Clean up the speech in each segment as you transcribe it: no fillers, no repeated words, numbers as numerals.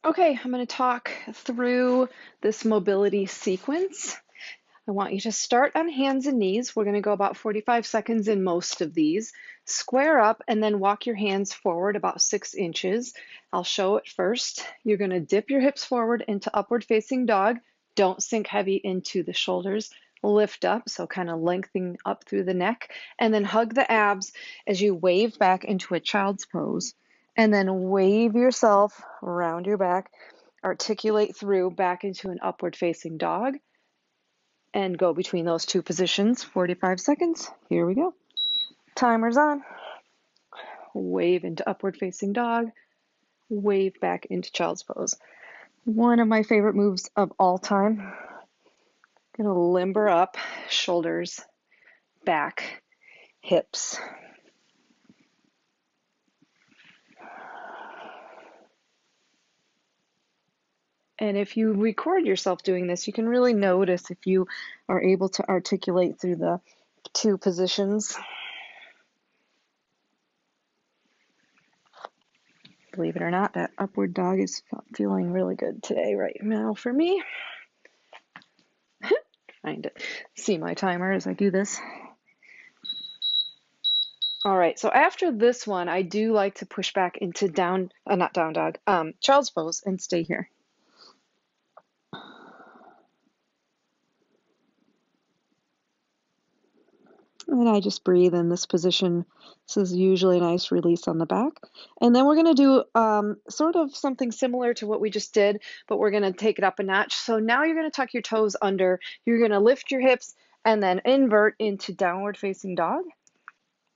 Okay, I'm going to talk through this mobility sequence. I want you to start on hands and knees. We're going to go about 45 seconds in most of these. Square up and then walk your hands forward about 6 inches. I'll show it first. You're going to dip your hips forward into upward facing dog. Don't sink heavy into the shoulders. Lift up, so kind of lengthening up through the neck, and then hug the abs as you wave back into a child's pose. And then wave yourself around your back, articulate through back into an upward facing dog, and go between those two positions. 45 seconds. Here we go. Timer's on. Wave into upward facing dog, wave back into child's pose. One of my favorite moves of all time. Gonna limber up, shoulders, back, hips. And if you record yourself doing this, you can really notice if you are able to articulate through the two positions. Believe it or not, that upward dog is feeling really good today right now for me. Trying to see my timer as I do this. All right, so after this one, I do like to push back into not down dog, child's pose and stay here. And I just breathe in this position. This is usually a nice release on the back. And then we're going to do sort of something similar to what we just did, but we're going to take it up a notch. So now you're going to tuck your toes under. You're going to lift your hips and then invert into downward facing dog.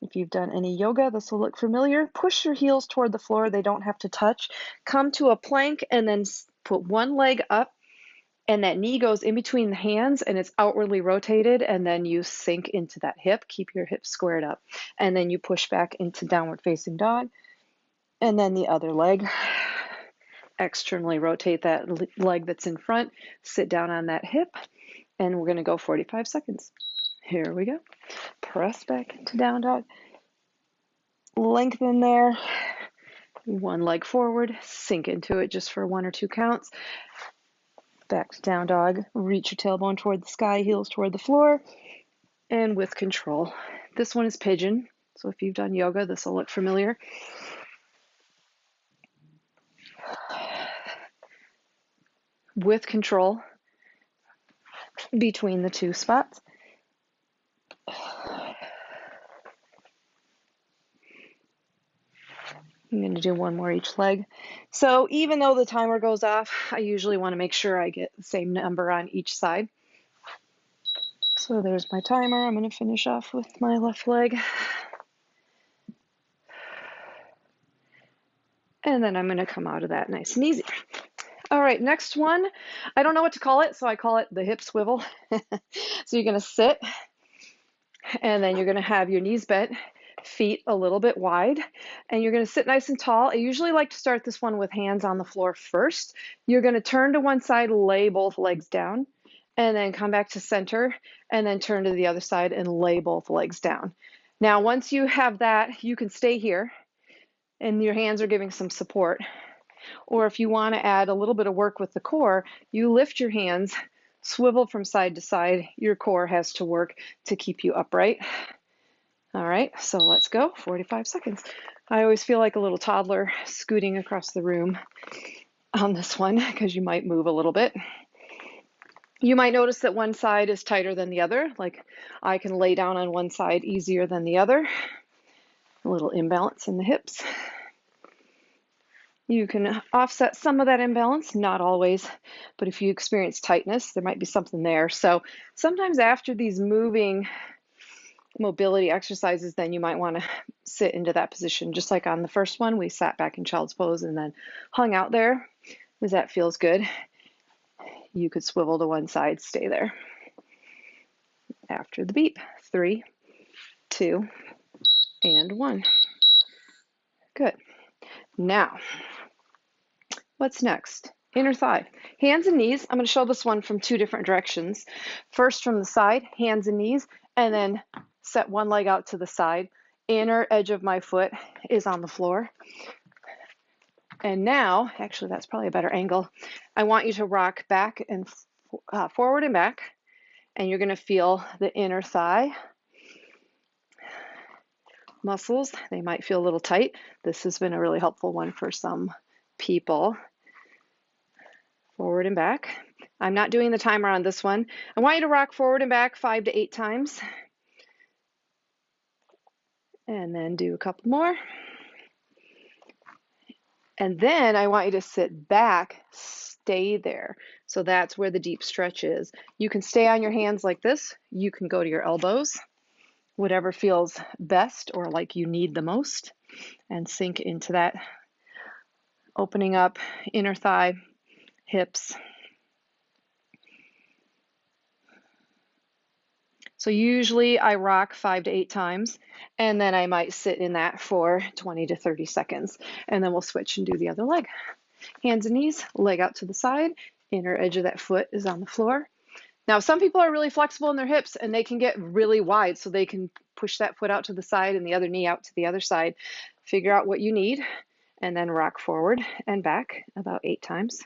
If you've done any yoga, this will look familiar. Push your heels toward the floor. They don't have to touch. Come to a plank and then put one leg up, and that knee goes in between the hands and it's outwardly rotated, and then you sink into that hip. Keep your hips squared up. And then you push back into downward facing dog. And then the other leg. Externally rotate that leg that's in front. Sit down on that hip. And we're going to go 45 seconds. Here we go. Press back into down dog. Lengthen there. One leg forward. Sink into it just for 1 or 2 counts. Back to down dog. Reach your tailbone toward the sky, heels toward the floor. And with control. This one is pigeon. So if you've done yoga, this will look familiar. With control between the two spots. I'm going to do one more each leg. So even though the timer goes off, I usually want to make sure I get the same number on each side. So there's my timer. I'm going to finish off with my left leg. And then I'm going to come out of that nice and easy. All right, next one. I don't know what to call it, so I call it the hip swivel. So you're going to sit, and then you're going to have your knees bent, feet a little bit wide, and you're going to sit nice and tall. I usually like to start this one with hands on the floor first. You're going to turn to one side, lay both legs down, and then come back to center, and then turn to the other side and lay both legs down. Now, once you have that, you can stay here, and your hands are giving some support. Or if you want to add a little bit of work with the core, you lift your hands, swivel from side to side. Your core has to work to keep you upright. All right, so let's go, 45 seconds. I always feel like a little toddler scooting across the room on this one because you might move a little bit. You might notice that one side is tighter than the other, like I can lay down on one side easier than the other. A little imbalance in the hips. You can offset some of that imbalance, not always, but if you experience tightness, there might be something there. So sometimes after these moving mobility exercises, then you might want to sit into that position. Just like on the first one, we sat back in child's pose and then hung out there, because that feels good. You could swivel to one side, stay there. After the beep, 3, 2, and 1. Good. Now, what's next? Inner thigh. Hands and knees. I'm going to show this one from 2 different directions. First from the side, hands and knees, and then set one leg out to the side. Inner edge of my foot is on the floor. And now, actually, that's probably a better angle. I want you to rock back and forward and back, and you're going to feel the inner thigh muscles. They might feel a little tight. This has been a really helpful one for some people. Forward and back. I'm not doing the timer on this one. I want you to rock forward and back 5 to 8 times. And then do a couple more. And then I want you to sit back, stay there. So that's where the deep stretch is. You can stay on your hands like this. You can go to your elbows, whatever feels best or like you need the most, and sink into that, opening up inner thigh, hips. So usually I rock 5 to 8 times, and then I might sit in that for 20 to 30 seconds, and then we'll switch and do the other leg. Hands and knees, leg out to the side, inner edge of that foot is on the floor. Now, some people are really flexible in their hips, and they can get really wide, so they can push that foot out to the side and the other knee out to the other side. Figure out what you need, and then rock forward and back about 8 times.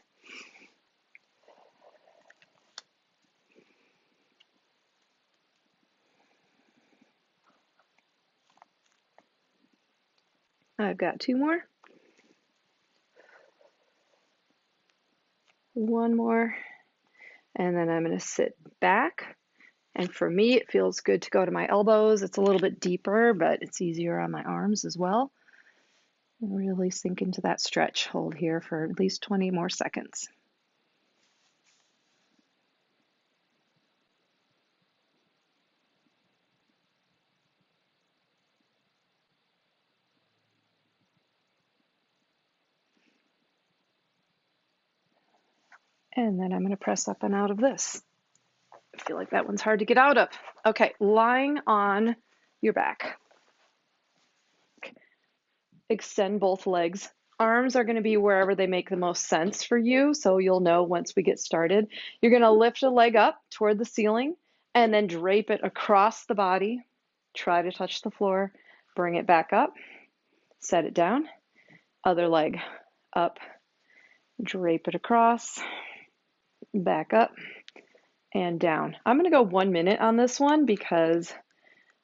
I've got 2 more. 1 more. And then I'm going to sit back. And for me, it feels good to go to my elbows. It's a little bit deeper, but it's easier on my arms as well. And really sink into that stretch. Hold here for at least 20 more seconds. And then I'm going to press up and out of this. I feel like that one's hard to get out of. Okay, lying on your back. Extend both legs. Arms are going to be wherever they make the most sense for you, so you'll know once we get started. You're going to lift a leg up toward the ceiling and then drape it across the body. Try to touch the floor. Bring it back up. Set it down. Other leg up. Drape it across. Back up and down. I'm going to go 1 minute on this one because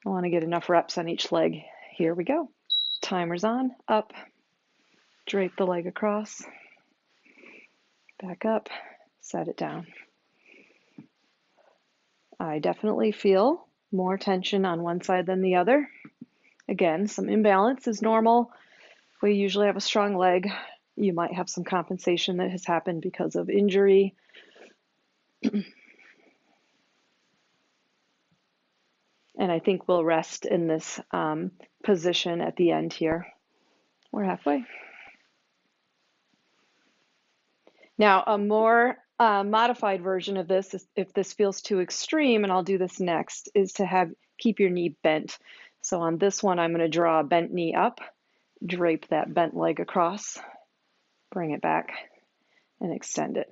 I want to get enough reps on each leg. Here we go. Timer's on. Up. Drape the leg across. Back up. Set it down. I definitely feel more tension on one side than the other. Again, some imbalance is normal. We usually have a strong leg. You might have some compensation that has happened because of injury. And I think we'll rest in this position at the end here. We're halfway. Now, a more modified version of this, if this feels too extreme, and I'll do this next, is to keep your knee bent. So on this one, I'm going to draw a bent knee up, drape that bent leg across, bring it back, and extend it.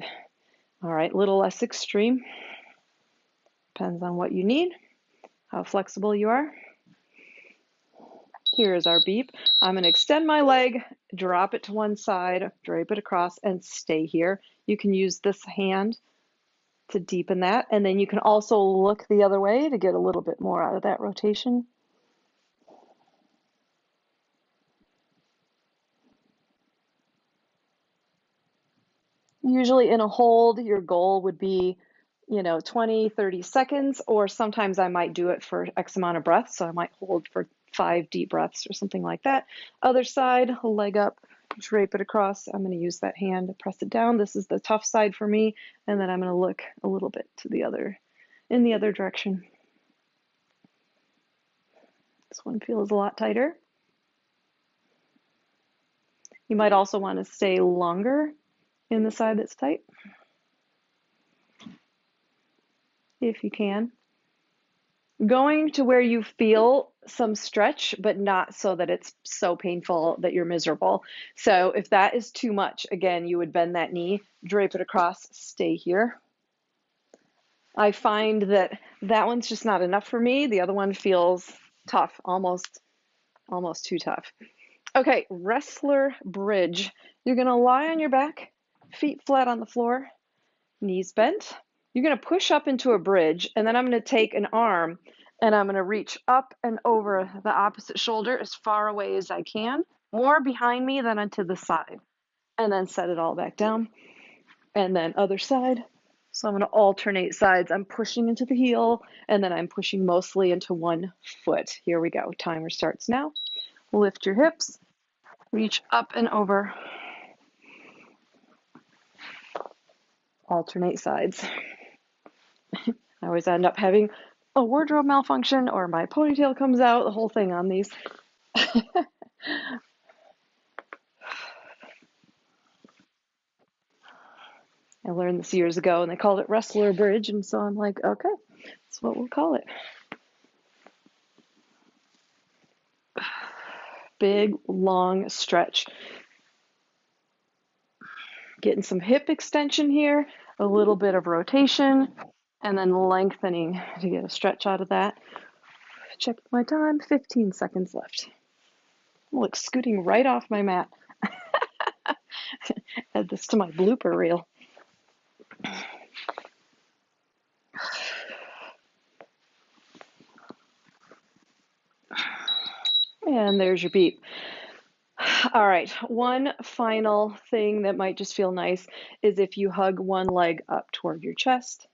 All right, a little less extreme. Depends on what you need, how flexible you are. Here's our beep. I'm going to extend my leg, drop it to one side, drape it across, and stay here. You can use this hand to deepen that, and then you can also look the other way to get a little bit more out of that rotation. Usually in a hold, your goal would be 20, 30 seconds, or sometimes I might do it for X amount of breaths. So I might hold for 5 deep breaths or something like that. Other side, leg up, drape it across. I'm going to use that hand to press it down. This is the tough side for me. And then I'm going to look a little bit to in the other direction. This one feels a lot tighter. You might also want to stay longer in the side that's tight, if you can. Going to where you feel some stretch, but not so that it's so painful that you're miserable. So if that is too much, again, you would bend that knee, drape it across, stay here. I find that one's just not enough for me. The other one feels tough, almost too tough. Okay, wrestler bridge. You're gonna lie on your back, feet flat on the floor, knees bent. You're gonna push up into a bridge, and then I'm gonna take an arm and I'm gonna reach up and over the opposite shoulder as far away as I can, more behind me than onto the side, and then set it all back down. And then other side. So I'm going to alternate sides. I'm pushing into the heel, and then I'm pushing mostly into one foot. Here we go. Timer starts now. Lift your hips, reach up and over, alternate sides. I always end up having a wardrobe malfunction or my ponytail comes out, the whole thing on these. I learned this years ago, and they called it wrestler bridge, and so I'm like, okay, that's what we'll call it. Big, long stretch. Getting some hip extension here, a little bit of rotation, and then lengthening to get a stretch out of that. Check my time, 15 seconds left. Look, scooting right off my mat. Add this to my blooper reel. And there's your beep. All right, one final thing that might just feel nice is if you hug one leg up toward your chest.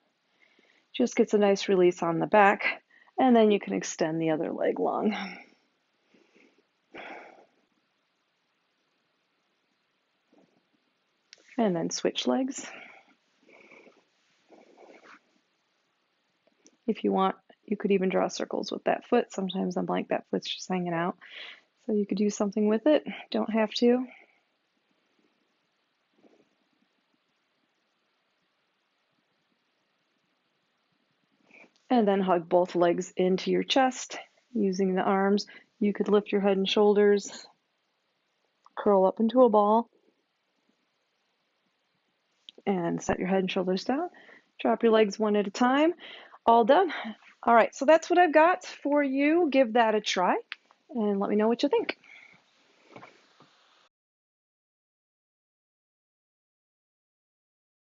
Just gets a nice release on the back, and then you can extend the other leg long. And then switch legs. If you want, you could even draw circles with that foot. Sometimes I'm like, that foot's just hanging out. So you could do something with it. Don't have to. And then hug both legs into your chest using the arms. You could lift your head and shoulders, curl up into a ball, and set your head and shoulders down. Drop your legs one at a time. All done. All right, so that's what I've got for you. Give that a try and let me know what you think.